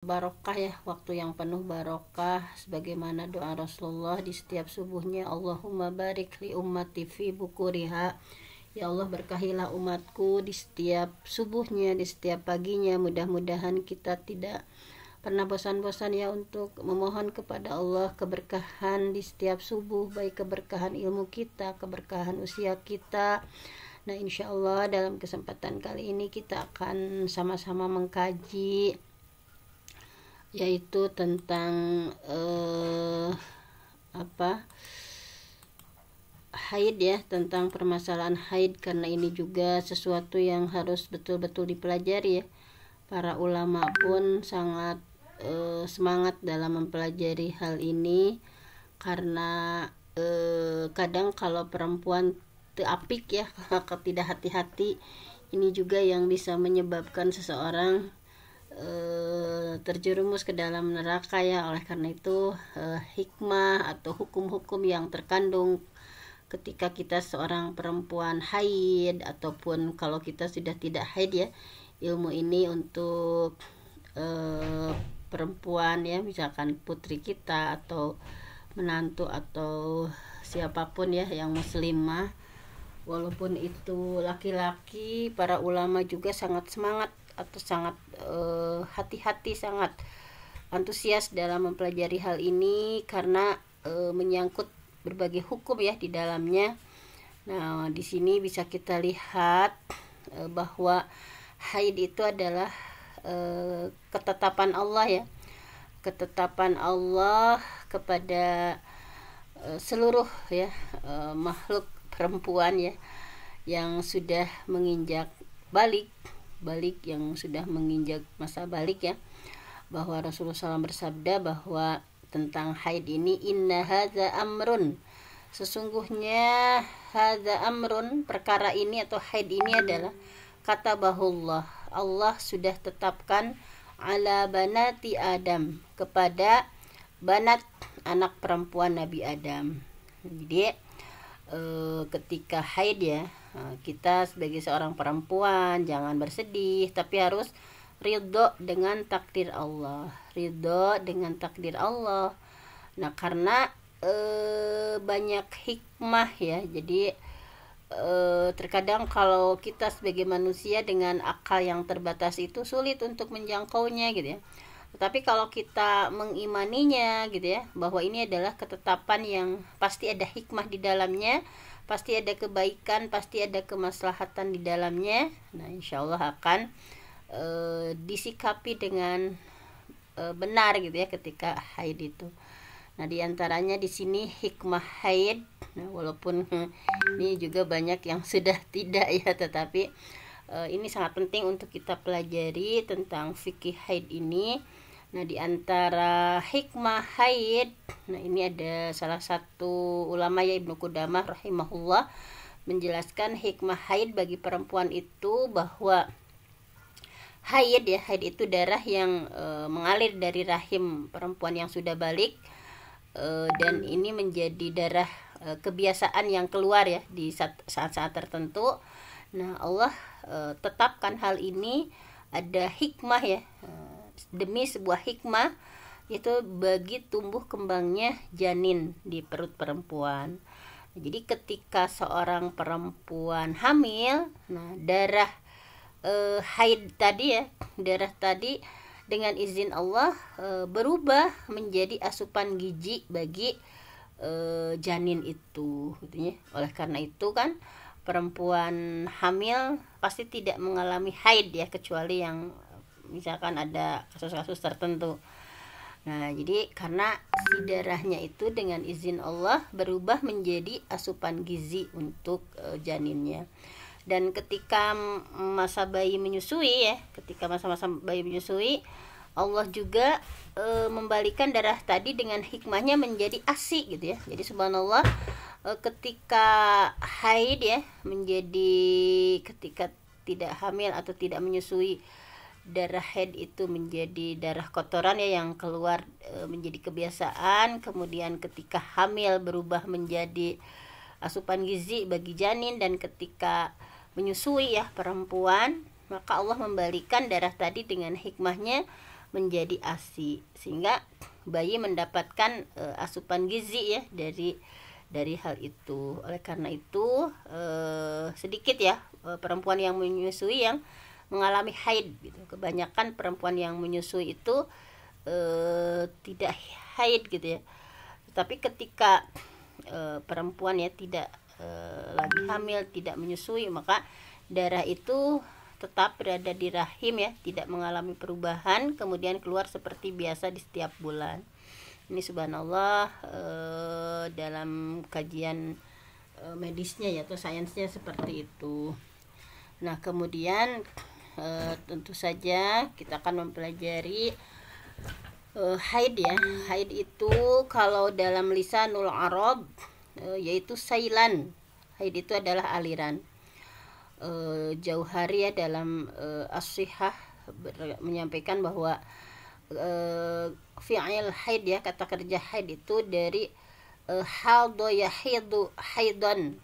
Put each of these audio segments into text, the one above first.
barokah ya, waktu yang penuh barokah, sebagaimana doa Rasulullah di setiap subuhnya, Allahumma barik li ummati fi bukuriha. Ya Allah, berkahilah umatku di setiap subuhnya, di setiap paginya. Mudah-mudahan kita tidak pernah bosan-bosan ya untuk memohon kepada Allah keberkahan di setiap subuh, baik keberkahan ilmu kita, keberkahan usia kita. Nah, insya Allah dalam kesempatan kali ini kita akan sama-sama mengkaji, yaitu tentang haid ya, tentang permasalahan haid, karena ini juga sesuatu yang harus betul-betul dipelajari ya. Para ulama pun sangat semangat dalam mempelajari hal ini, karena kadang kalau perempuan apik ya, tidak hati-hati, ini juga yang bisa menyebabkan seseorang terjerumus ke dalam neraka ya. Oleh karena itu hikmah atau hukum-hukum yang terkandung ketika kita seorang perempuan haid, ataupun kalau kita sudah tidak haid ya, ilmu ini untuk perempuan ya, misalkan putri kita atau menantu atau siapapun ya yang muslimah, walaupun itu laki-laki, para ulama juga sangat semangat atau sangat hati-hati, sangat antusias dalam mempelajari hal ini, karena menyangkut berbagai hukum ya di dalamnya. Nah, di sini bisa kita lihat bahwa haid itu adalah ketetapan Allah ya, ketetapan Allah kepada seluruh ya makhluk perempuan ya yang sudah menginjak balik, yang sudah menginjak masa balik ya, bahwa Rasulullah SAW bersabda bahwa tentang haid ini, inna hadza amrun, sesungguhnya hadza amrun, perkara ini atau haid ini adalah katabahullah, Allah sudah tetapkan, ala banati Adam, kepada banat anak perempuan Nabi Adam. Jadi ketika haid ya, kita sebagai seorang perempuan jangan bersedih, tapi harus ridho dengan takdir Allah, ridho dengan takdir Allah. Nah, karena banyak hikmah ya, jadi terkadang kalau kita sebagai manusia dengan akal yang terbatas itu sulit untuk menjangkaunya gitu ya. Tetapi kalau kita mengimaninya gitu ya, bahwa ini adalah ketetapan yang pasti ada hikmah di dalamnya, pasti ada kebaikan, pasti ada kemaslahatan di dalamnya. Nah, insya Allah akan disikapi dengan benar gitu ya ketika haid itu. Nah, diantaranya di sini hikmah haid. Nah, walaupun ini juga banyak yang sudah tidak ya, tetapi ini sangat penting untuk kita pelajari tentang fikih haid ini. Nah, di antara hikmah haid, nah ini ada salah satu ulama ya, Ibnu Qudamah rahimahullah, menjelaskan hikmah haid bagi perempuan itu bahwa haid ya, haid itu darah yang mengalir dari rahim perempuan yang sudah balik, dan ini menjadi darah kebiasaan yang keluar ya di saat-saat tertentu. Nah, Allah tetapkan hal ini, ada hikmah ya, demi sebuah hikmah, yaitu bagi tumbuh kembangnya janin di perut perempuan. Jadi ketika seorang perempuan hamil, nah darah haid tadi ya, darah tadi dengan izin Allah berubah menjadi asupan gizi bagi janin itu gitu ya. Oleh karena itu kan perempuan hamil pasti tidak mengalami haid ya, kecuali yang misalkan ada kasus-kasus tertentu. Nah, jadi karena si darahnya itu dengan izin Allah berubah menjadi asupan gizi untuk janinnya. Dan ketika masa bayi menyusui ya, ketika masa-masa bayi menyusui, Allah juga membalikan darah tadi dengan hikmahnya menjadi ASI gitu ya. Jadi subhanallah, ketika haid ya menjadi, ketika tidak hamil atau tidak menyusui, darah haid itu menjadi darah kotoran ya yang keluar menjadi kebiasaan. Kemudian ketika hamil berubah menjadi asupan gizi bagi janin, dan ketika menyusui ya perempuan, maka Allah membalikan darah tadi dengan hikmahnya menjadi ASI, sehingga bayi mendapatkan asupan gizi ya dari hal itu. Oleh karena itu sedikit ya perempuan yang menyusui yang mengalami haid gitu. Kebanyakan perempuan yang menyusui itu tidak haid gitu ya. Tapi ketika perempuan ya tidak lagi hamil, tidak menyusui, maka darah itu tetap berada di rahim ya, tidak mengalami perubahan, kemudian keluar seperti biasa di setiap bulan. Ini subhanallah dalam kajian medisnya ya atau sainsnya seperti itu. Nah kemudian tentu saja kita akan mempelajari haid ya. Haid itu kalau dalam lisanul Arab yaitu sailan. Haid itu adalah aliran. Jauhari ya dalam as-sihah menyampaikan bahwa fi'il haid ya, kata kerja haid itu dari hadha yahidu haidan.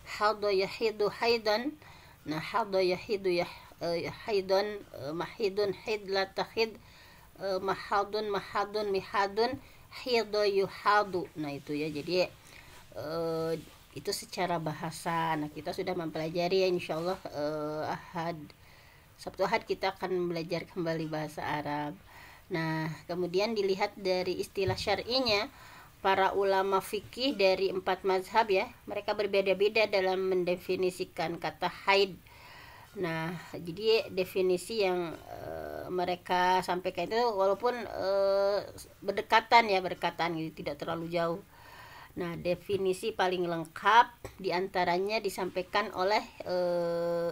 Hadha yahidu haidan. Nah, hadha yahidu haidan, mahidun haid la tahid, mahadun mihadun hidha yuhadu. Nah, itu ya. Jadi itu secara bahasa. Nah kita sudah mempelajari ya, insyaallah Sabtu Ahad kita akan belajar kembali bahasa Arab. Nah kemudian dilihat dari istilah syar'inya, para ulama fikih dari 4 mazhab ya, mereka berbeda-beda dalam mendefinisikan kata haid. Nah jadi definisi yang mereka sampaikan itu walaupun berdekatan gitu, tidak terlalu jauh. Nah, definisi paling lengkap diantaranya disampaikan oleh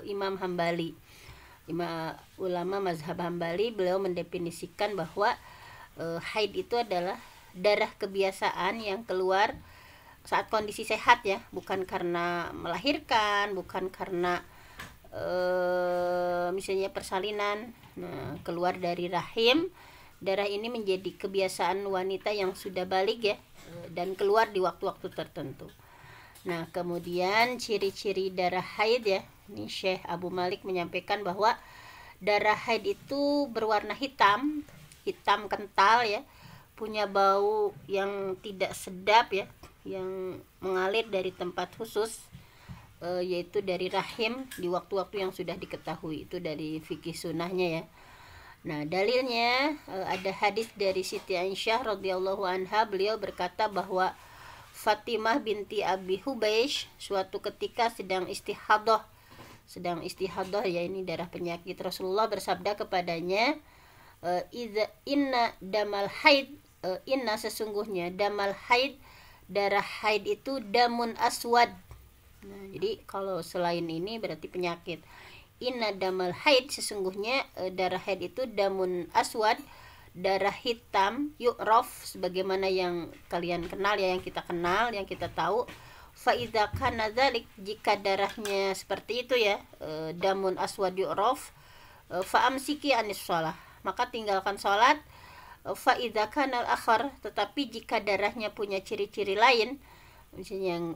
Imam Hambali. Ulama mazhab Hambali, beliau mendefinisikan bahwa haid itu adalah darah kebiasaan yang keluar saat kondisi sehat ya, bukan karena melahirkan, bukan karena misalnya persalinan. Nah, keluar dari rahim. Darah ini menjadi kebiasaan wanita yang sudah balik ya, dan keluar di waktu-waktu tertentu. Nah kemudian ciri-ciri darah haid ya, ini Syekh Abu Malik menyampaikan bahwa darah haid itu berwarna hitam kental ya, punya bau yang tidak sedap ya, yang mengalir dari tempat khusus, yaitu dari rahim di waktu-waktu yang sudah diketahui. Itu dari fikih sunnahnya ya. Nah dalilnya ada hadis dari Siti Aisyah radhiyallahu anha, beliau berkata bahwa Fatimah binti Abi Hubeish suatu ketika sedang istihadah ya, ini darah penyakit. Rasulullah bersabda kepadanya, inna damal haid, inna sesungguhnya damal haid, darah haid itu damun aswad. Nah jadi kalau selain ini berarti penyakit. Inna damal haid, sesungguhnya darah haid itu damun aswad, darah hitam, yu'raf, sebagaimana yang kalian kenal ya, yang kita kenal, yang kita tahu. Fa idza kana dzalik, jika darahnya seperti itu ya, damun aswad yu'raf, fa amsiki anis shalah, maka tinggalkan salat. Fa idza kana al-akhar, tetapi jika darahnya punya ciri-ciri lain, misalnya yang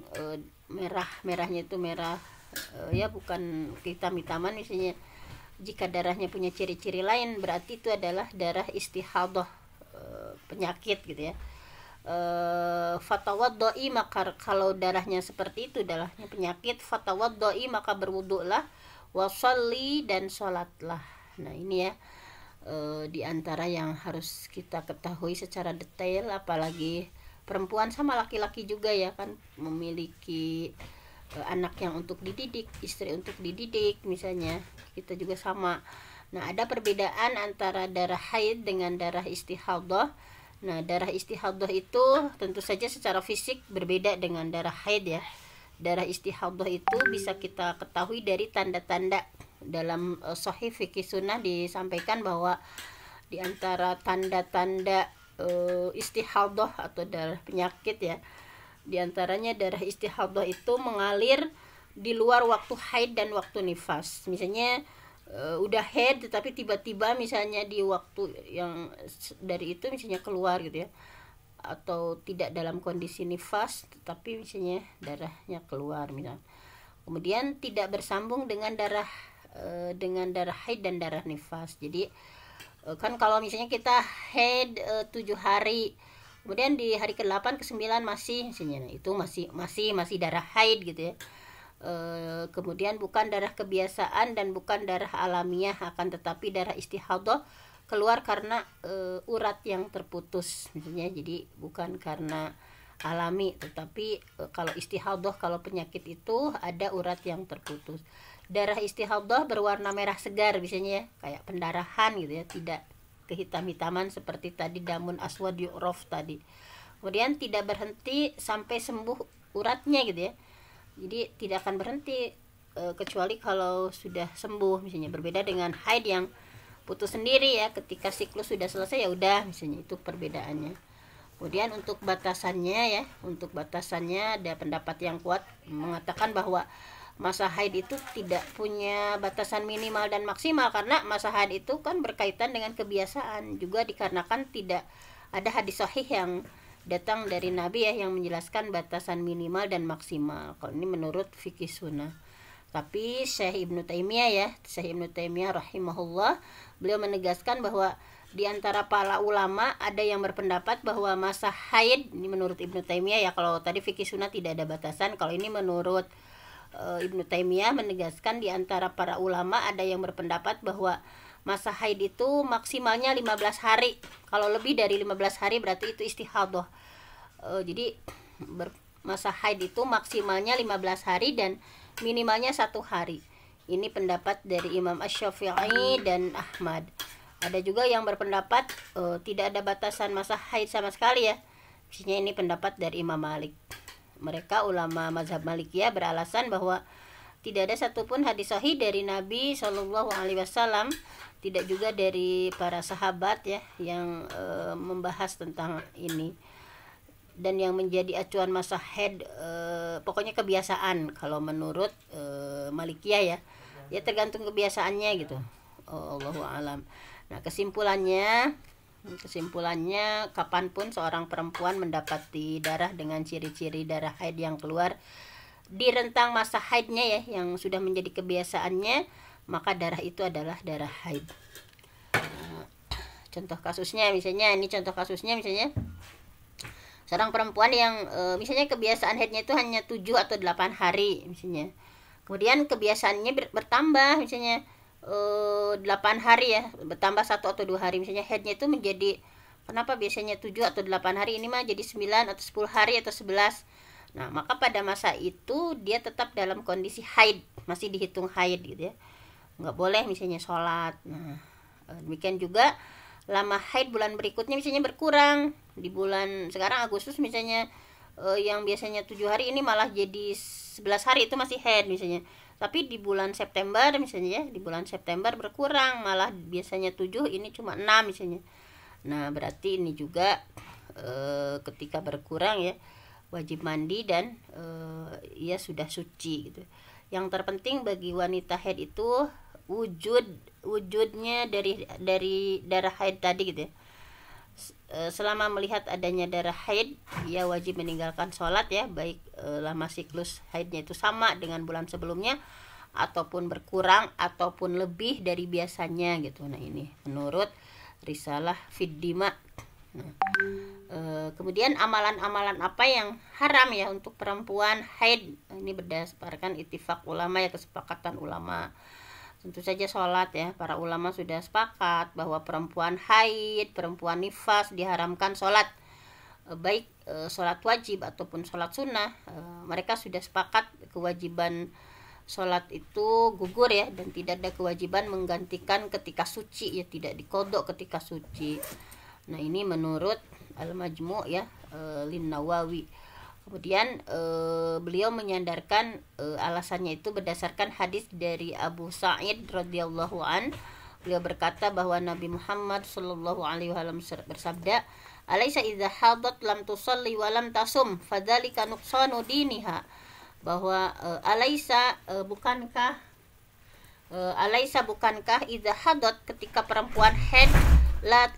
merahnya itu merah ya bukan hitam-hitaman, misalnya jika darahnya punya ciri-ciri lain, berarti itu adalah darah istihadah, penyakit gitu ya. Fatawaddoi, maka kalau darahnya seperti itu, darahnya penyakit, fatawaddoi, maka berwuduklah, wasalli, dan sholatlah. Nah ini ya di antara yang harus kita ketahui secara detail, apalagi perempuan sama laki-laki juga ya kan, memiliki anak yang untuk dididik, istri untuk dididik misalnya, kita juga sama. Nah ada perbedaan antara darah haid dengan darah istihadah. Nah darah istihadah itu tentu saja secara fisik berbeda dengan darah haid ya. Darah istihadah itu bisa kita ketahui dari tanda-tanda. Dalam Sahih Fikih Sunnah disampaikan bahwa di antara tanda-tanda istihadah atau darah penyakit ya, di antaranya darah istihadah itu mengalir di luar waktu haid dan waktu nifas. Misalnya udah haid tetapi tiba-tiba misalnya di waktu yang dari itu misalnya keluar gitu ya, atau tidak dalam kondisi nifas tetapi misalnya darahnya keluar misalnya. Kemudian tidak bersambung dengan darah haid dan darah nifas. Jadi Kan kalau misalnya kita haid 7 hari, kemudian di hari ke-8 ke-9 masih misalnya, itu masih darah haid gitu ya. Kemudian bukan darah kebiasaan dan bukan darah alamiah, akan tetapi darah istihadah keluar karena urat yang terputus misalnya. Jadi bukan karena alami, tetapi kalau istihadah, kalau penyakit itu ada urat yang terputus. Darah istihadah berwarna merah segar biasanya ya, kayak pendarahan gitu ya, tidak kehitam-hitaman seperti tadi damun aswad yu'raf tadi. Kemudian tidak berhenti sampai sembuh uratnya gitu ya. Jadi tidak akan berhenti kecuali kalau sudah sembuh misalnya. Berbeda dengan haid yang putus sendiri ya, ketika siklus sudah selesai ya udah misalnya, itu perbedaannya. Kemudian untuk batasannya ya, untuk batasannya ada pendapat yang kuat mengatakan bahwa masa haid itu tidak punya batasan minimal dan maksimal, karena masa haid itu kan berkaitan dengan kebiasaan, juga dikarenakan tidak ada hadis sahih yang datang dari Nabi ya yang menjelaskan batasan minimal dan maksimal. Kalau ini menurut fikih sunnah. Tapi Syekh Ibnu Taimiyah rahimahullah, beliau menegaskan bahwa di antara para ulama ada yang berpendapat bahwa masa haid, ini menurut Ibnu Taimiyah ya, kalau tadi fikih sunnah tidak ada batasan, kalau ini menurut Ibnu Taimiyah menegaskan di antara para ulama ada yang berpendapat bahwa masa haid itu maksimalnya 15 hari. Kalau lebih dari 15 hari berarti itu istihadah. Jadi masa haid itu maksimalnya 15 hari dan minimalnya 1 hari. Ini pendapat dari Imam Asy-Syafi'i dan Ahmad. Ada juga yang berpendapat tidak ada batasan masa haid sama sekali ya. Misalnya ini pendapat dari Imam Malik. Mereka ulama mazhab Malikiyah beralasan bahwa tidak ada satupun hadis sahih dari Nabi Shallallahu Alaihi Wasallam, tidak juga dari para sahabat ya yang membahas tentang ini. Dan yang menjadi acuan masa haid pokoknya kebiasaan kalau menurut Malikiyah ya tergantung kebiasaannya gitu. Allahu alam. Nah kesimpulannya kapanpun seorang perempuan mendapati darah dengan ciri-ciri darah haid yang keluar di rentang masa haidnya ya, yang sudah menjadi kebiasaannya, maka darah itu adalah darah haid. Contoh kasusnya misalnya seorang perempuan yang misalnya kebiasaan haidnya itu hanya 7 atau 8 hari misalnya. Kemudian kebiasaannya bertambah misalnya 8 hari ya, bertambah 1 atau 2 hari misalnya, haidnya itu menjadi, kenapa biasanya 7 atau 8 hari, ini mah jadi 9 atau 10 hari atau 11. Nah, maka pada masa itu dia tetap dalam kondisi haid, masih dihitung haid gitu ya. Nggak boleh misalnya sholat. Nah, demikian juga lama haid bulan berikutnya misalnya berkurang. Di bulan sekarang Agustus misalnya yang biasanya 7 hari ini malah jadi 11 hari, itu masih haid misalnya. Tapi di bulan September misalnya ya, di bulan September berkurang, malah biasanya 7 ini cuma 6 misalnya. Nah, berarti ini juga ketika berkurang ya wajib mandi dan ia sudah suci gitu. Yang terpenting bagi wanita haid itu wujudnya dari darah haid tadi gitu ya. Selama melihat adanya darah haid, ia wajib meninggalkan sholat ya, baik lama siklus haidnya itu sama dengan bulan sebelumnya ataupun berkurang ataupun lebih dari biasanya gitu. Nah, ini menurut Risalah Fid Dima. Nah, kemudian amalan-amalan apa yang haram ya untuk perempuan haid? Ini berdasarkan ittifaq ulama ya, kesepakatan ulama. Tentu saja sholat ya, para ulama sudah sepakat bahwa perempuan haid, perempuan nifas diharamkan sholat, baik sholat wajib ataupun sholat sunnah. Mereka sudah sepakat kewajiban sholat itu gugur ya, dan tidak ada kewajiban menggantikan ketika suci ya, tidak dikodok ketika suci. Nah, ini menurut Al-Majmu' ya, Lin Nawawi. Kemudian beliau menyandarkan alasannya itu berdasarkan hadis dari Abu Sa'id radhiyallahu an. Beliau berkata bahwa Nabi Muhammad sallallahu alaihi wasallam bersabda, "Alaisa idza hadat lam tusalli wa lam tasum, fadzalika nuqsanu diniha." Bahwa bukankah idza hadat, ketika perempuan haid,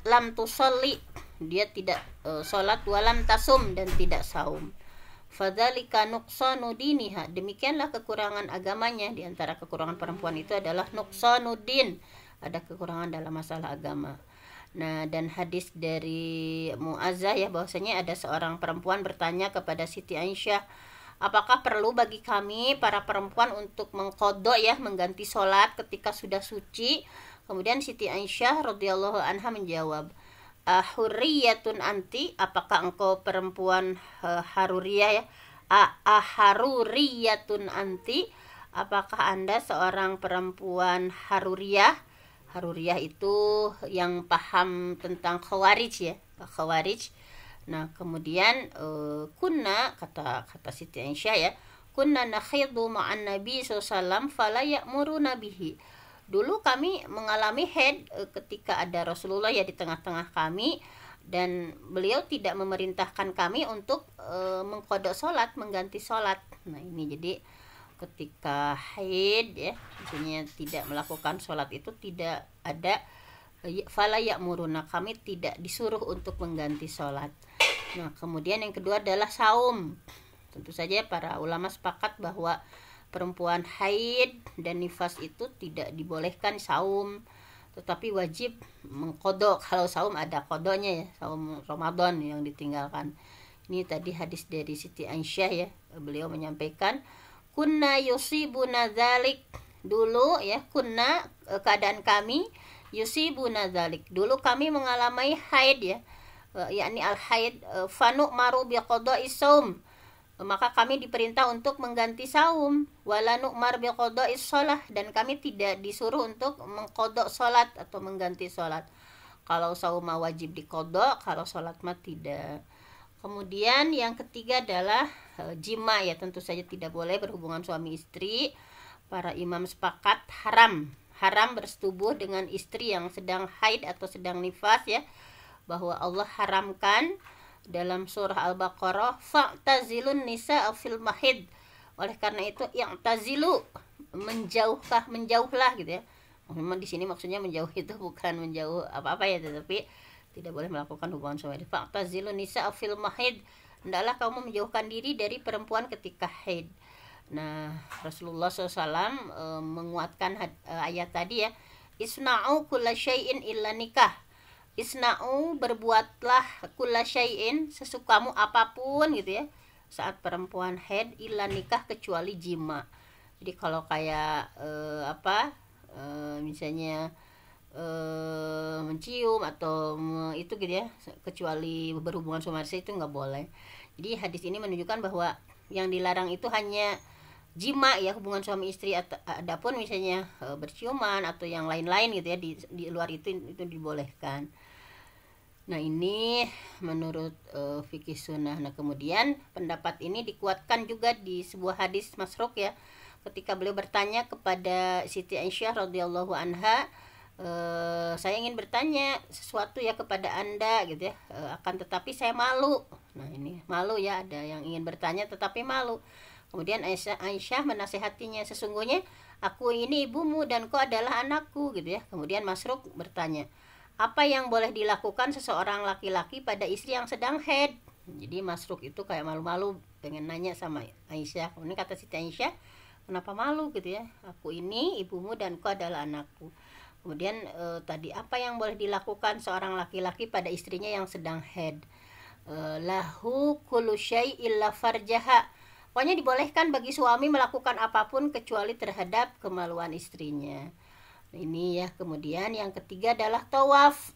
lam tusalli, dia tidak salat, walam tasum, dan tidak saum. Fadzalika nuqsanu diniha, demikianlah kekurangan agamanya. Di antara kekurangan perempuan itu adalah nuqsanuddin, ada kekurangan dalam masalah agama. Nah, dan hadis dari Mu'azzah ya, bahwasanya ada seorang perempuan bertanya kepada Siti Aisyah, apakah perlu bagi kami para perempuan untuk mengqadha ya, mengganti sholat ketika sudah suci? Kemudian Siti Aisyah radhiyallahu anha menjawab, ahuriyatun anti, apakah engkau perempuan haruriyah ya? Aharuriyatun anti, apakah Anda seorang perempuan haruriyah? Haruriyah itu yang paham tentang khawarij ya, khawarij. Nah, kemudian kunna, kata Siti Aisyah ya, kunna nakhidu ma'an Nabi SAW fala ya'muruna bihi. Dulu kami mengalami haid ketika ada Rasulullah ya di tengah-tengah kami, dan beliau tidak memerintahkan kami untuk mengqadha salat, mengganti salat. Nah, ini jadi ketika haid ya, maksudnya tidak melakukan sholat itu tidak ada fala ya'muruna, kami tidak disuruh untuk mengganti sholat. Nah, kemudian yang kedua adalah saum. Tentu saja para ulama sepakat bahwa perempuan haid dan nifas itu tidak dibolehkan saum, tetapi wajib mengqadha. Kalau saum ada qadanya ya, saum Ramadan yang ditinggalkan. Ini tadi hadis dari Siti Aisyah ya, beliau menyampaikan kunna yusibuna dzalik, dulu ya, kunna keadaan kami, yusibuna dzalik, dulu kami mengalami haid ya, yakni al haid, fanu maru biqadai saum, maka kami diperintah untuk mengganti saum, wala nu'mar biqadai shalah, dan kami tidak disuruh untuk mengqadha salat atau mengganti salat. Kalau saum wajib diqadha, kalau salat mah tidak. Kemudian yang ketiga adalah jima ya, tentu saja tidak boleh berhubungan suami istri. Para imam sepakat haram bersetubuh dengan istri yang sedang haid atau sedang nifas ya, bahwa Allah haramkan dalam surah Al-Baqarah, fa'tazilun nisa fil mahid. Oleh karena itu i'tazilu, menjauhlah gitu ya. Memang di sini maksudnya menjauh itu bukan menjauh apa-apa ya, tetapi tidak boleh melakukan hubungan suami. Fa'tazilun nisa fil mahid, hendaklah kamu menjauhkan diri dari perempuan ketika haid. Nah, Rasulullah SAW menguatkan ayat tadi ya, isna'u kulla syai'in illa nikah. Isna'u, berbuatlah kulla syai'in, sesukamu apapun gitu ya, saat perempuan haid, illa nikah, kecuali jima. Jadi kalau kayak misalnya mencium atau itu gitu ya, kecuali berhubungan suami istri, itu nggak boleh. Jadi hadis ini menunjukkan bahwa yang dilarang itu hanya jima ya, hubungan suami istri. Adapun misalnya berciuman atau yang lain-lain gitu ya, di luar itu dibolehkan. Nah, ini menurut fikih sunnah. Nah, kemudian pendapat ini dikuatkan juga di sebuah hadis masruk ya, ketika beliau bertanya kepada Siti Aisyah radhiyallahu anha, saya ingin bertanya sesuatu ya kepada Anda gitu ya, akan tetapi saya malu. Nah, ini malu ya, ada yang ingin bertanya tetapi malu. Kemudian Aisyah menasihatinya, sesungguhnya aku ini ibumu dan kau adalah anakku gitu ya. Kemudian Masruk bertanya, apa yang boleh dilakukan seseorang laki-laki pada istri yang sedang haid? Jadi Masruk itu kayak malu-malu pengen nanya sama Aisyah. Ini kata Siti Aisyah, kenapa malu gitu ya, aku ini ibumu dan kau adalah anakku. Kemudian tadi apa yang boleh dilakukan seorang laki-laki pada istrinya yang sedang haid? Lahu kullu syai' illa farjaha. Pokoknya dibolehkan bagi suami melakukan apapun kecuali terhadap kemaluan istrinya. Ini ya. Kemudian yang ketiga adalah tawaf.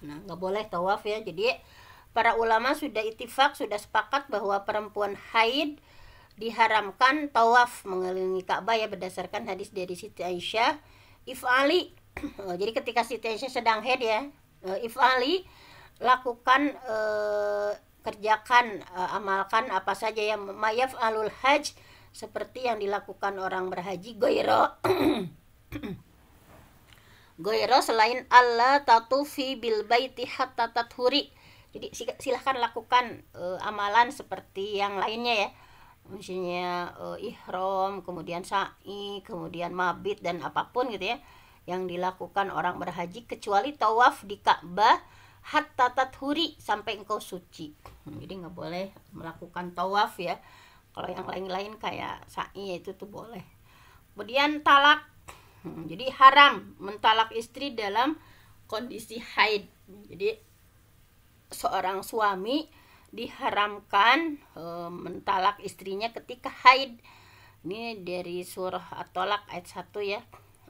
Nah, nggak boleh tawaf ya. Jadi para ulama sudah ittifaq, sudah sepakat bahwa perempuan haid diharamkan tawaf mengelilingi Ka'bah ya, berdasarkan hadis dari Siti Aisyah, if'ali. Jadi ketika Siti Aisyah sedang haid ya, if'ali, lakukan, kerjakan, amalkan apa saja yang mayaf alul haj, seperti yang dilakukan orang berhaji, goiro goiro selain Allah tatufi bil baiti hatta tathuri. Jadi silahkan lakukan amalan seperti yang lainnya ya, misalnya ihram, kemudian sa'i, kemudian mabit dan apapun gitu ya yang dilakukan orang berhaji, kecuali tawaf di Ka'bah hatta tathuri, sampai engkau suci. Jadi nggak boleh melakukan tawaf ya. Kalau yang lain-lain kayak sa'i itu tuh boleh. Kemudian talak. Jadi haram mentalak istri dalam kondisi haid. Jadi seorang suami diharamkan mentalak istrinya ketika haid. Ini dari surah At-Tolak ayat 1 ya.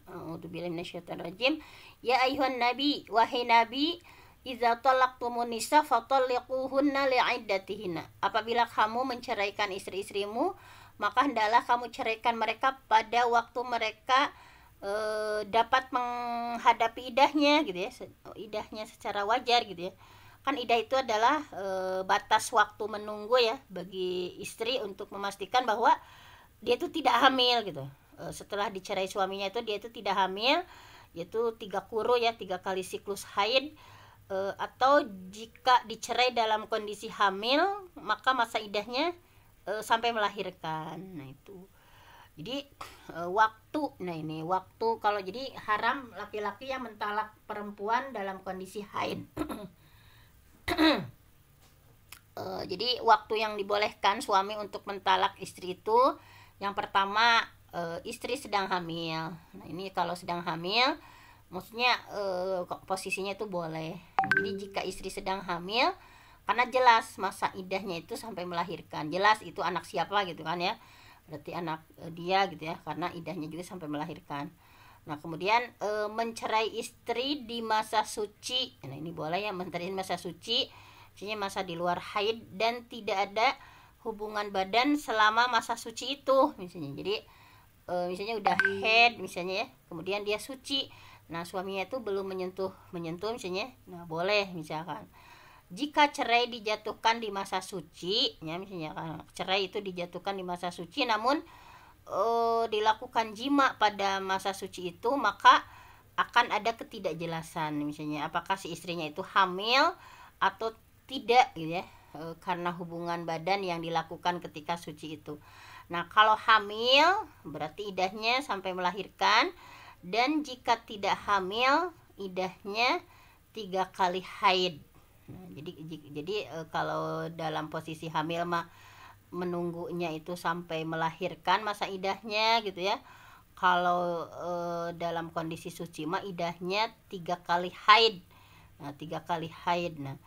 A'udzubillahi minasyaitonirrajim. Ya ayuhan nabi, wahai nabi, idza talaqtumun nisa fatalliquhunna li'iddatihinna. Apabila kamu menceraikan istri-istrimu, maka hendaklah kamu ceraikan mereka pada waktu mereka dapat menghadapi idahnya gitu ya, idahnya secara wajar gitu ya. Kan idah itu adalah batas waktu menunggu ya bagi istri untuk memastikan bahwa dia itu tidak hamil gitu. Setelah dicerai suaminya itu dia itu tidak hamil, yaitu 3 kuru ya, 3 kali siklus haid. Atau jika dicerai dalam kondisi hamil, maka masa idahnya sampai melahirkan. Nah itu. Jadi waktu, nah ini waktu, kalau jadi haram laki-laki yang mentalak perempuan dalam kondisi haid. Jadi waktu yang dibolehkan suami untuk mentalak istri itu, yang pertama istri sedang hamil. Nah ini kalau sedang hamil, maksudnya posisinya itu boleh. Jadi jika istri sedang hamil, karena jelas masa idahnya itu sampai melahirkan, jelas itu anak siapa gitu kan ya, berarti anak dia gitu ya, karena idahnya juga sampai melahirkan. Nah kemudian mencerai istri di masa suci. Nah ini boleh ya, mencerai masa suci, maksudnya masa di luar haid dan tidak ada hubungan badan selama masa suci itu misalnya. Jadi misalnya udah haid misalnya ya, kemudian dia suci, nah suaminya itu belum menyentuh misalnya, nah boleh misalkan. Jika cerai dijatuhkan di masa suci ya, misalnya cerai itu dijatuhkan di masa suci namun dilakukan jima pada masa suci itu, maka akan ada ketidakjelasan misalnya apakah si istrinya itu hamil atau tidak gitu ya, karena hubungan badan yang dilakukan ketika suci itu. Nah kalau hamil berarti idahnya sampai melahirkan, dan jika tidak hamil idahnya 3 kali haid. Nah, jadi kalau dalam posisi hamil mah menunggunya itu sampai melahirkan masa idahnya gitu ya. Kalau dalam kondisi suci mah idahnya 3 kali haid. Nah 3 kali haid. Nah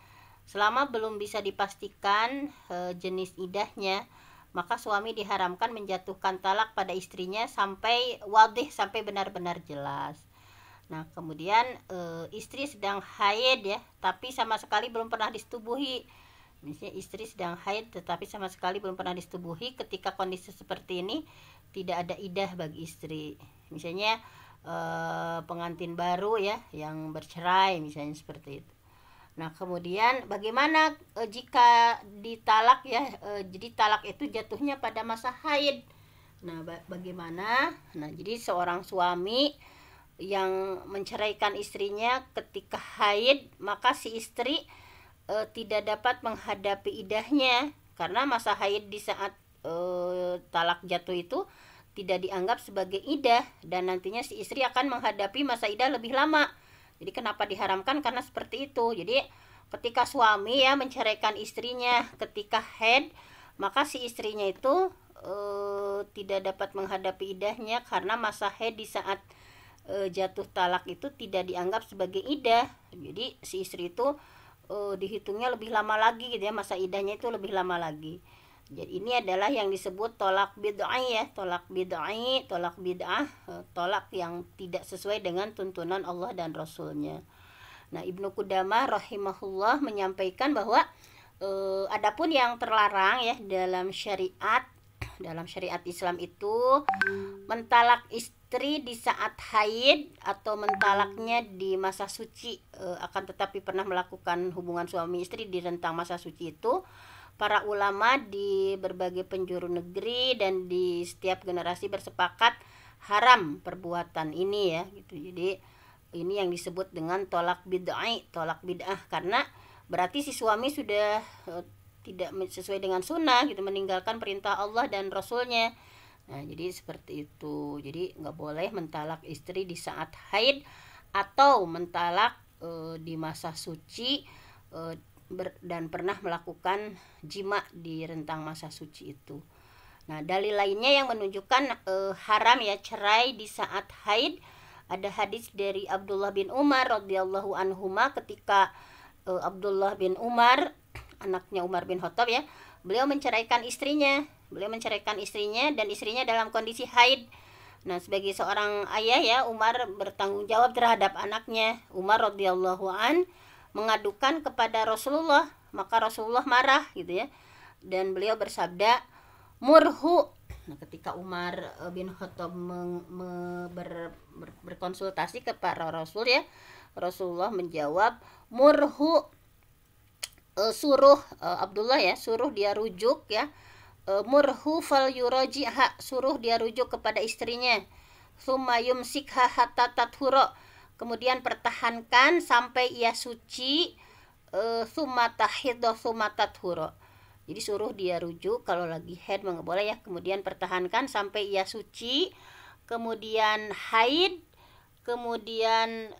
selama belum bisa dipastikan jenis idahnya, maka suami diharamkan menjatuhkan talak pada istrinya sampai wadih, sampai benar-benar jelas. Nah kemudian istri sedang haid ya, tapi sama sekali belum pernah disetubuhi. Misalnya istri sedang haid tetapi sama sekali belum pernah disetubuhi, ketika kondisi seperti ini tidak ada idah bagi istri. Misalnya pengantin baru ya yang bercerai misalnya seperti itu. Nah kemudian bagaimana jika ditalak ya, jadi talak itu jatuhnya pada masa haid. Nah bagaimana? Nah jadi seorang suami yang menceraikan istrinya ketika haid, maka si istri tidak dapat menghadapi idahnya, karena masa haid di saat talak jatuh itu tidak dianggap sebagai idah, dan nantinya si istri akan menghadapi masa idah lebih lama. Jadi kenapa diharamkan? Karena seperti itu. Jadi ketika suami ya menceraikan istrinya ketika haid, maka si istrinya itu tidak dapat menghadapi idahnya, karena masa haid di saat jatuh talak itu tidak dianggap sebagai idah. Jadi si istri itu dihitungnya lebih lama lagi gitu ya, masa idahnya itu lebih lama lagi. Jadi ini adalah yang disebut tolak bid'ah ya, tolak bid'ah, tolak bid'ah, tolak yang tidak sesuai dengan tuntunan Allah dan Rasulnya. Nah Ibnu Qudamah rahimahullah menyampaikan bahwa adapun yang terlarang ya dalam syariat Islam itu mentalak istri di saat haid atau mentalaknya di masa suci, akan tetapi pernah melakukan hubungan suami istri di rentang masa suci itu, para ulama di berbagai penjuru negeri dan di setiap generasi bersepakat haram perbuatan ini ya gitu. Jadi ini yang disebut dengan tolak bid'ah, karena berarti si suami sudah tidak sesuai dengan sunnah gitu, meninggalkan perintah Allah dan Rasulnya. Nah jadi seperti itu. Jadi nggak boleh mentalak istri di saat haid atau mentalak di masa suci dan pernah melakukan jima di rentang masa suci itu. Nah dalil lainnya yang menunjukkan haram ya cerai di saat haid Ada hadis dari Abdullah bin Umar radhiyallahu anhuma ketika Abdullah bin Umar, anaknya Umar bin Khattab ya, beliau menceraikan istrinya dan istrinya dalam kondisi haid. Nah, sebagai seorang ayah ya, Umar bertanggung jawab terhadap anaknya. Umar radhiyallahu an mengadukan kepada Rasulullah, maka Rasulullah marah gitu ya. Dan beliau bersabda, "Murhu." Nah, ketika Umar bin Khattab berkonsultasi kepada Rasul ya, Rasulullah menjawab, "Murhu." Suruh Abdullah ya, suruh dia rujuk ya. Murhu fal yuraji'ha, suruh dia rujuk kepada istrinya. Summa yumsikha hatta tathura, kemudian pertahankan sampai ia suci. Summa tahidha summa tathura, jadi suruh dia rujuk kalau lagi haid nggak boleh ya, kemudian pertahankan sampai ia suci, kemudian haid, kemudian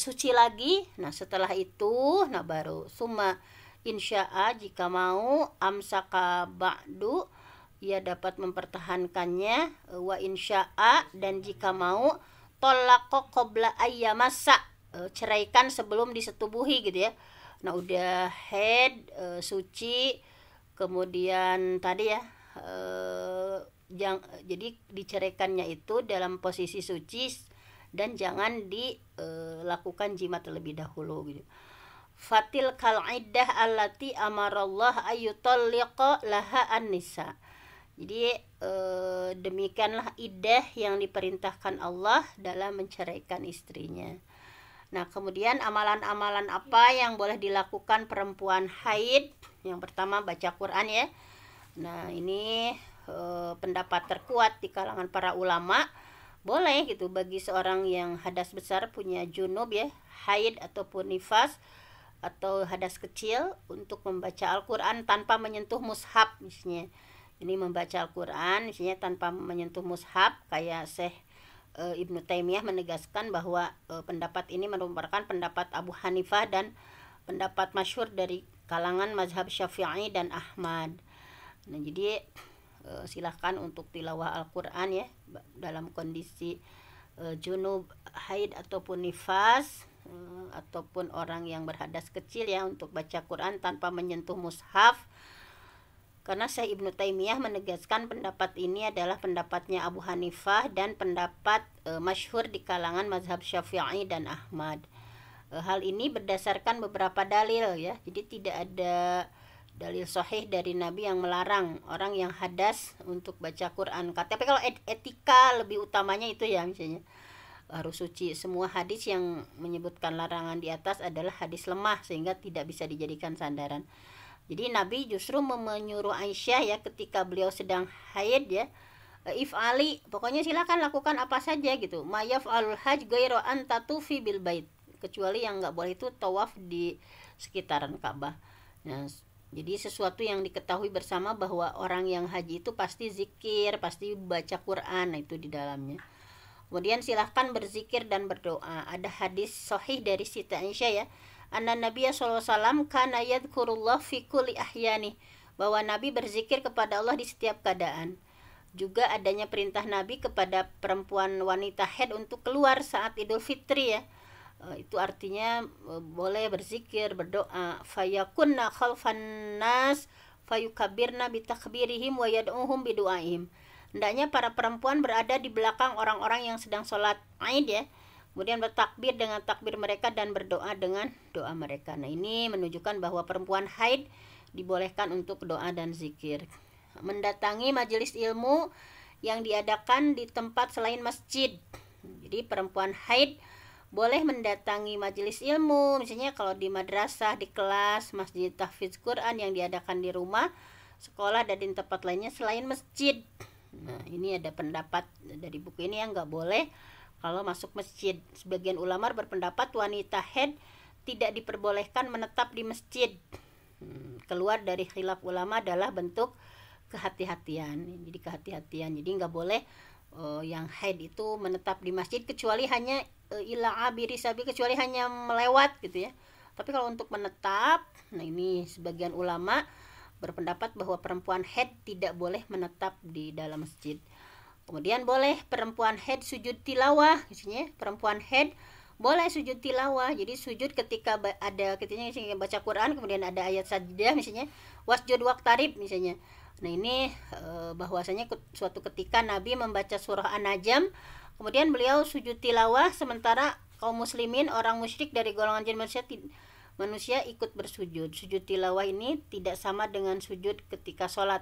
suci lagi. Nah, setelah itu baru summa insya'a, jika mau, amsaka ba'du, ia dapat mempertahankannya, wa insya'a, dan jika mau, tolako qabla ayyamassa, ceraikan sebelum disetubuhi gitu ya. Nah, udah haid, suci, kemudian tadi ya, jadi diceraikannya itu dalam posisi suci dan jangan dilakukan jima terlebih dahulu gitu. Fatil kal iddah allati amarallah ayyutalliqa laha an-nisa. Jadi demikianlah iddah yang diperintahkan Allah dalam menceraikan istrinya. Nah, kemudian amalan-amalan apa yang boleh dilakukan perempuan haid? Yang pertama, baca Quran ya. Nah, ini pendapat terkuat di kalangan para ulama. Boleh gitu bagi seorang yang hadas besar, punya junub ya, haid ataupun nifas atau hadas kecil, untuk membaca Al-Quran tanpa menyentuh mushaf misalnya. Ini membaca Al-Quran misalnya tanpa menyentuh mushaf, kayak Syekh Ibnu Taimiyah menegaskan bahwa pendapat ini merupakan pendapat Abu Hanifah dan pendapat masyhur dari kalangan mazhab Syafi'i dan Ahmad. Nah, jadi silahkan untuk tilawah Al-Quran ya dalam kondisi junub, haid ataupun nifas, ataupun orang yang berhadas kecil ya, untuk baca Quran tanpa menyentuh mushaf. Karena Syekh Ibnu Taimiyah menegaskan pendapat ini adalah pendapatnya Abu Hanifah dan pendapat masyhur di kalangan mazhab Syafi'i dan Ahmad. Hal ini berdasarkan beberapa dalil ya. Jadi tidak ada dalil sahih dari Nabi yang melarang orang yang hadas untuk baca Quran. Tapi kalau etika lebih utamanya itu ya, misalnya harus suci. Semua hadis yang menyebutkan larangan di atas adalah hadis lemah sehingga tidak bisa dijadikan sandaran. Jadi Nabi justru menyuruh Aisyah ya, ketika beliau sedang haid ya, if'ali, pokoknya silakan lakukan apa saja gitu. Ma yaf'alul hajj ghairu an tatufi bil bait, kecuali yang enggak boleh itu tawaf di sekitaran Ka'bah. Nah, jadi sesuatu yang diketahui bersama bahwa orang yang haji itu pasti zikir, pasti baca Quran, nah itu di dalamnya. Kemudian silahkan berzikir dan berdoa. Ada hadis sahih dari Siti Aisyah ya, anna Nabiya SAW kana yadhkurullah fi kulli ahyani, bahwa Nabi berzikir kepada Allah di setiap keadaan. Juga adanya perintah Nabi kepada perempuan wanita haid untuk keluar saat Idul Fitri ya. Itu artinya boleh berzikir, berdoa. Fayakunna khalfan nas fayukabirna bitakbirihim wa yad'uhum bidu'aihim. Hendaknya para perempuan berada di belakang orang-orang yang sedang sholat Aid ya, kemudian bertakbir dengan takbir mereka dan berdoa dengan doa mereka. Nah, ini menunjukkan bahwa perempuan haid dibolehkan untuk doa dan zikir. Mendatangi majelis ilmu yang diadakan di tempat selain masjid. Jadi perempuan haid boleh mendatangi majelis ilmu, misalnya kalau di madrasah, di kelas, masjid tahfidz Quran yang diadakan di rumah, sekolah, dan di tempat lainnya selain masjid. Nah, ini ada pendapat dari buku ini yang nggak boleh kalau masuk masjid. Sebagian ulama berpendapat wanita haid tidak diperbolehkan menetap di masjid. Keluar dari khilaf ulama adalah bentuk kehati-hatian. Jadi kehati-hatian. Jadi nggak boleh yang haid itu menetap di masjid, kecuali hanya ila abiri sabi, kecuali hanya melewat gitu ya. Tapi kalau untuk menetap, nah ini sebagian ulama berpendapat bahwa perempuan haid tidak boleh menetap di dalam masjid. Kemudian boleh perempuan haid sujud tilawah, misalnya perempuan haid boleh sujud tilawah. Jadi sujud ketika ada ketika baca Quran, kemudian ada ayat sajdah misalnya, wasjud waqtarib misalnya. Nah ini bahwasanya suatu ketika Nabi membaca surah An-Najm, kemudian beliau sujud tilawah, sementara kaum muslimin orang musyrik dari golongan jin manusia ikut bersujud. Sujud tilawah ini tidak sama dengan sujud ketika sholat.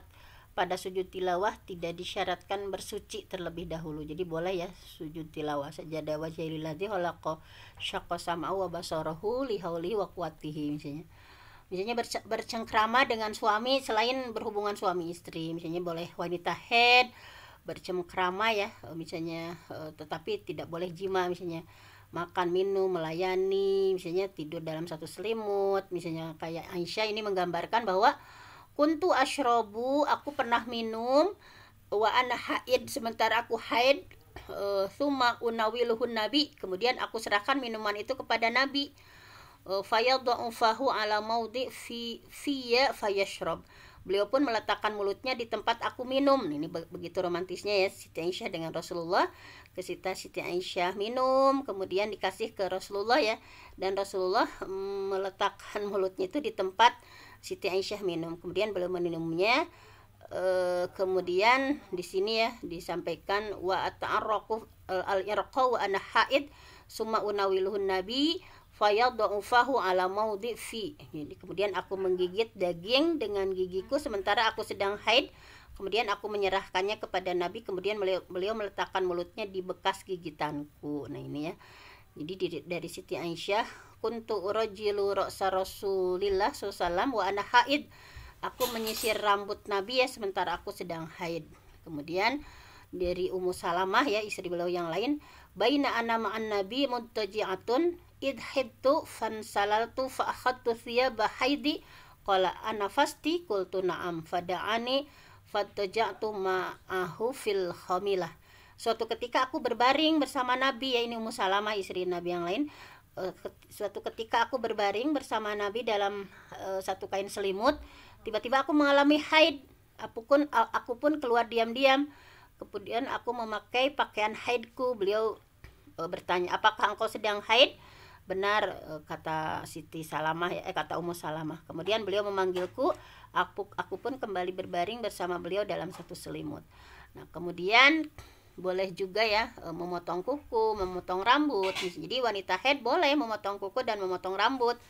Pada sujud tilawah tidak disyaratkan bersuci terlebih dahulu. Jadi boleh ya sujud tilawah. Sajadah wajhil ladzi khalaqa syaqqa sam'a wa basarahu li hauli wa quwwatihi misalnya. Misalnya bercengkrama dengan suami selain berhubungan suami istri. Misalnya boleh wanita haid bercengkrama ya, misalnya tetapi tidak boleh jima, misalnya makan, minum, melayani, misalnya tidur dalam satu selimut. Misalnya kayak Aisyah ini menggambarkan bahwa kuntu asyrobu, aku pernah minum, wa ana haid, sementara aku haid, summa unawiluhun nabi, kemudian aku serahkan minuman itu kepada Nabi, fayadha'u fahu ala maudi fiyya fayashrob, beliau pun meletakkan mulutnya di tempat aku minum. Ini begitu romantisnya ya Siti Aisyah dengan Rasulullah. Siti Aisyah minum, kemudian dikasih ke Rasulullah ya, dan Rasulullah meletakkan mulutnya itu di tempat Siti Aisyah minum, kemudian beliau meminumnya. Kemudian di sini ya disampaikan wa ata'arraqu al-irqa wa ana haid summa unawiluhun nabi fayadha'u fahu ala maudi fi. Jadi kemudian aku menggigit daging dengan gigiku sementara aku sedang haid, kemudian aku menyerahkannya kepada Nabi, kemudian beliau meletakkan mulutnya di bekas gigitanku. Nah ini ya, jadi dari Siti Aisyah, kuntu urajilu ra'sa Rasulillah sallallahu wa ana haid, aku menyisir rambut Nabi ya sementara aku sedang haid. Kemudian dari Ummu Salamah ya, istri beliau yang lain, baina ana ma'an nabi muntaji'atun idhidtu fansalaltu fa akhadtu thiyaba haidi qala ana fasti qultu na'am fada'ani fattaja'tu ma'ahu fil khamilah. Suatu ketika aku berbaring bersama Nabi ya, ini Ummu Salamah istri Nabi yang lain. Suatu ketika aku berbaring bersama Nabi dalam satu kain selimut, tiba-tiba aku mengalami haid. Aku pun keluar diam-diam. Kemudian aku memakai pakaian haidku. Beliau bertanya, apakah engkau sedang haid? Benar, kata Siti Salamah ya, kata Ummu Salamah. Kemudian beliau memanggilku, aku pun kembali berbaring bersama beliau dalam satu selimut. Nah kemudian boleh juga ya memotong kuku, memotong rambut. Jadi wanita haid boleh memotong kuku dan memotong rambut.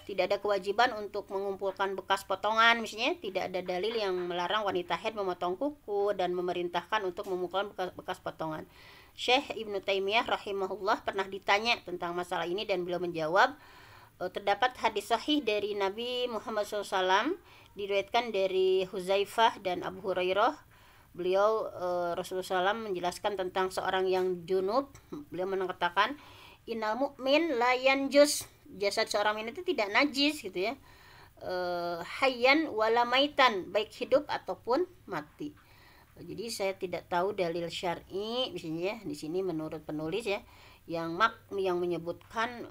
Tidak ada kewajiban untuk mengumpulkan bekas potongan. Misalnya tidak ada dalil yang melarang wanita haid memotong kuku dan memerintahkan untuk mengumpulkan bekas potongan. Syekh Ibnu Taimiyah rahimahullah pernah ditanya tentang masalah ini dan beliau menjawab, terdapat hadis sahih dari Nabi Muhammad SAW, diriwayatkan dari Huzaifah dan Abu Hurairah. Beliau Rasulullah SAW menjelaskan tentang seorang yang junub. Beliau mengatakan, innal mu'min la yanjus, jasad seorang mukmin itu tidak najis gitu ya, hayyan wala maitan, baik hidup ataupun mati. Jadi saya tidak tahu dalil syar'i misalnya di sini menurut penulis ya yang menyebutkan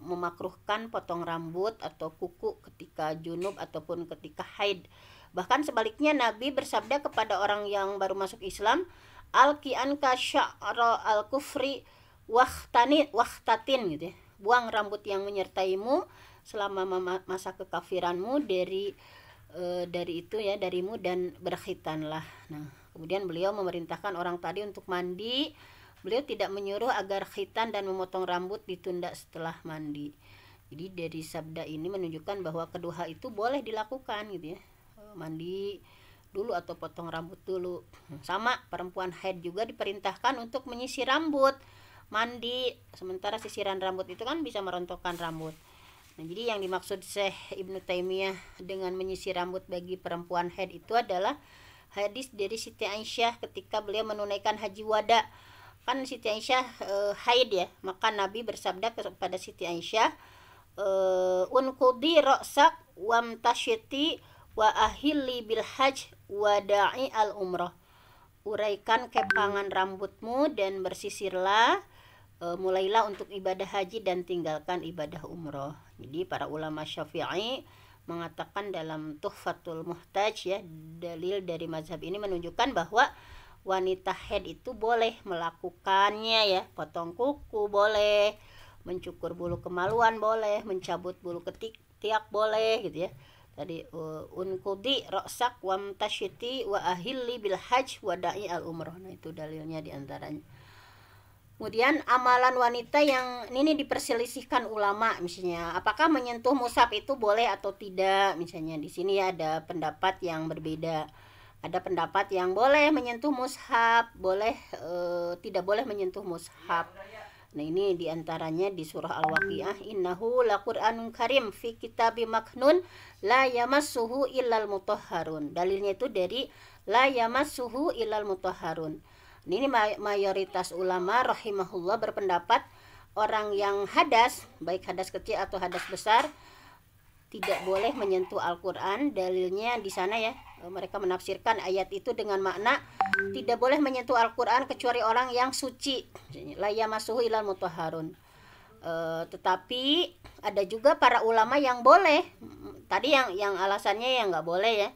memakruhkan potong rambut atau kuku ketika junub ataupun ketika haid. Bahkan sebaliknya Nabi bersabda kepada orang yang baru masuk Islam, alqi anka sya'ra al-kufri wahtatin gitu ya. Buang rambut yang menyertaimu selama masa kekafiranmu dari itu ya, darimu, dan berkhitanlah. Nah, kemudian beliau memerintahkan orang tadi untuk mandi. Beliau tidak menyuruh agar khitan dan memotong rambut ditunda setelah mandi. Jadi dari sabda ini menunjukkan bahwa kedua hal itu boleh dilakukan gitu ya. Mandi dulu atau potong rambut dulu. Sama perempuan haid juga diperintahkan untuk menyisir rambut, mandi, sementara sisiran rambut itu kan bisa merontokkan rambut. Nah, jadi yang dimaksud Syekh Ibnu Taimiyah dengan menyisir rambut bagi perempuan haid itu adalah hadis dari Siti Aisyah ketika beliau menunaikan haji wada. Kan Siti Aisyah haid ya, maka Nabi bersabda kepada Siti Aisyah, unqudi ra'sak wamtashiti wa ahilli bil hajj wa da'i al umrah. Uraikan kepangan rambutmu dan bersisirlah, mulailah untuk ibadah haji dan tinggalkan ibadah umrah. Jadi para ulama Syafi'i mengatakan dalam Tuhfatul Muhtaj ya, dalil dari mazhab ini menunjukkan bahwa wanita haid itu boleh melakukannya ya, potong kuku boleh, mencukur bulu kemaluan boleh, mencabut bulu ketiak boleh gitu ya. Tadi unkudi roksak wamtashiti wa ahilli bil hajj wa da'i al umroh. Nah itu dalilnya diantaranya. Kemudian amalan wanita yang ini diperselisihkan ulama, misalnya apakah menyentuh mushaf itu boleh atau tidak. Misalnya di sini ada pendapat yang berbeda. Ada pendapat yang boleh menyentuh mushaf, boleh tidak boleh menyentuh mushaf. Nah ini diantaranya di surah Al-Waqiah, innahu laqur'anun karim fi kitabim maknun la yamassuhu illal mutahharun. Dalilnya itu dari la yamassuhu illal mutahharun. Ini mayoritas ulama rahimahullah berpendapat orang yang hadas, baik hadas kecil atau hadas besar, tidak boleh menyentuh Al-Quran. Dalilnya di sana ya, mereka menafsirkan ayat itu dengan makna tidak boleh menyentuh Al-Quran kecuali orang yang suci, la yamassuhu illal mutahharun. Tetapi ada juga para ulama yang boleh. Tadi yang alasannya yang nggak boleh ya,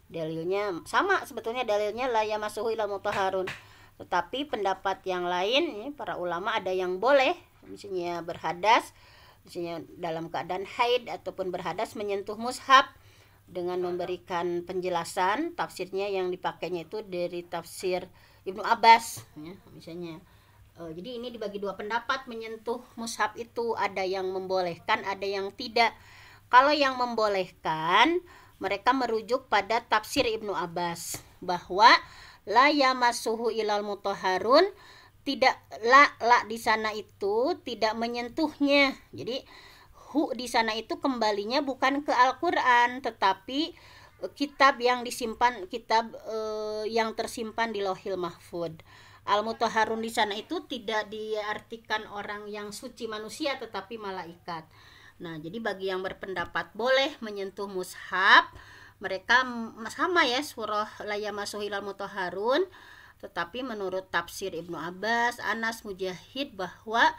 dalilnya sama sebetulnya, dalilnya la yamassuhu illal mutahharun. Tetapi pendapat yang lain, para ulama ada yang boleh, misalnya berhadas, misalnya dalam keadaan haid ataupun berhadas menyentuh mushaf dengan memberikan penjelasan. Tafsirnya yang dipakainya itu dari tafsir Ibnu Abbas ya, misalnya. Jadi ini dibagi dua pendapat menyentuh mushaf itu, ada yang membolehkan, ada yang tidak. Kalau yang membolehkan, mereka merujuk pada tafsir Ibnu Abbas bahwa la yamassuhu ilal mutahharun, tidak la di sana itu tidak menyentuhnya. Jadi hu di sana itu kembalinya bukan ke Al-Qur'an tetapi kitab yang disimpan, kitab yang tersimpan di Lauhil Mahfud. Al-mutahharun di sana itu tidak diartikan orang yang suci manusia tetapi malaikat. Nah, jadi bagi yang berpendapat boleh menyentuh mushaf, mereka sama ya, surah la yamassuhu illal mutahharun, tetapi menurut tafsir Ibnu Abbas, Anas, Mujahid bahwa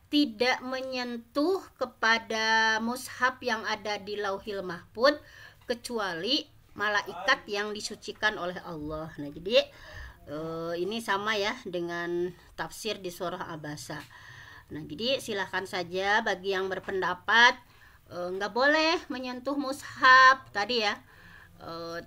tidak menyentuh kepada mushaf yang ada di Lauhil Mahfud kecuali malaikat yang disucikan oleh Allah. Nah, jadi ini sama ya dengan tafsir di surah Abasa. Nah, jadi silahkan saja bagi yang berpendapat nggak boleh menyentuh mushaf tadi ya,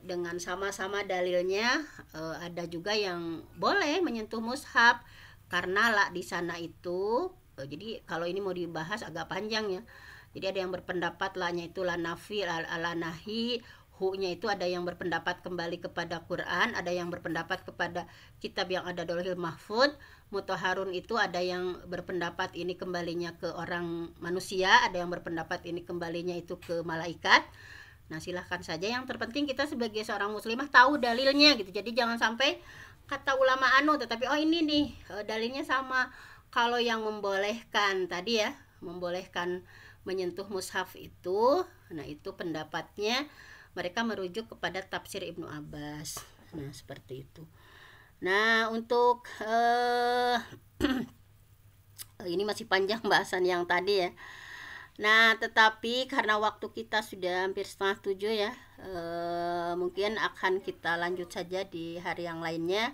dengan sama-sama dalilnya. Ada juga yang boleh menyentuh mushaf karena la di sana itu, jadi kalau ini mau dibahas agak panjang ya. Jadi ada yang berpendapat la-nya itu la nafi, la nahi, hu-nya itu ada yang berpendapat kembali kepada Quran, ada yang berpendapat kepada kitab yang ada di Lauhil Mahfud. Mutahharun itu ada yang berpendapat ini kembalinya ke orang manusia, ada yang berpendapat ini kembalinya itu ke malaikat. Nah, silahkan saja, yang terpenting kita sebagai seorang muslimah tahu dalilnya gitu. Jadi jangan sampai kata ulama tetapi ini nih dalilnya sama. Kalau yang membolehkan tadi ya, membolehkan menyentuh mushaf itu, nah itu pendapatnya mereka merujuk kepada tafsir Ibnu Abbas. Nah, seperti itu. Nah, untuk ini masih panjang bahasan yang tadi ya. Nah, tetapi karena waktu kita sudah hampir 6:30 ya, mungkin akan kita lanjut saja di hari yang lainnya.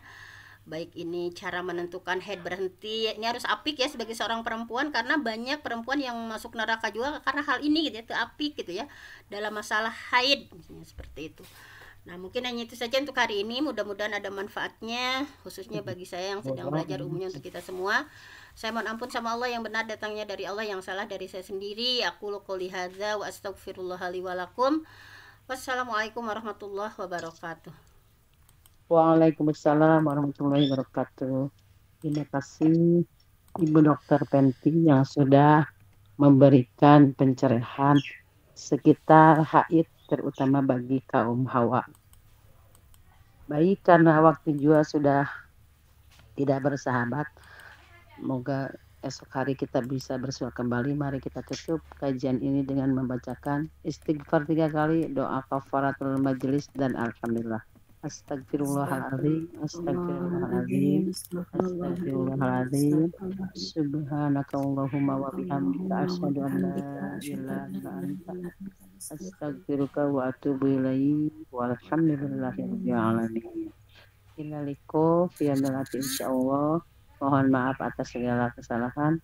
Baik ini cara menentukan haid berhenti, ini harus apik ya sebagai seorang perempuan, karena banyak perempuan yang masuk neraka juga karena hal ini gitu ya, itu apik gitu ya dalam masalah haid misalnya, seperti itu. Nah, mungkin hanya itu saja untuk hari ini, mudah-mudahan ada manfaatnya khususnya bagi saya yang sedang belajar, umumnya untuk kita semua. Saya mohon ampun sama Allah, yang benar datangnya dari Allah, yang salah dari saya sendiri. Aku qouli hadza wa astaghfirullah li wa lakum. Wassalamualaikum warahmatullahi wabarakatuh. Waalaikumsalam warahmatullahi wabarakatuh. Terima kasih Ibu Dokter Penti yang sudah memberikan pencerahan sekitar haid, terutama bagi kaum hawa. Baik, karena waktu juga sudah tidak bersahabat, semoga esok hari kita bisa bersua kembali. Mari kita tutup kajian ini dengan membacakan istighfar 3 kali, doa kafaratul majelis, dan alhamdulillah. Astagfirullahaladzim, astagfirullahaladzim, astagfirullahaladzim. Subhanakallahumma wa bihamdika asyhadu an la ilaha illa anta astaghfiruka wa atubu ilaik. Walhamdulillahirabbil alamin. Inaliko, fianulati insya Allah. Mohon maaf atas segala kesalahan.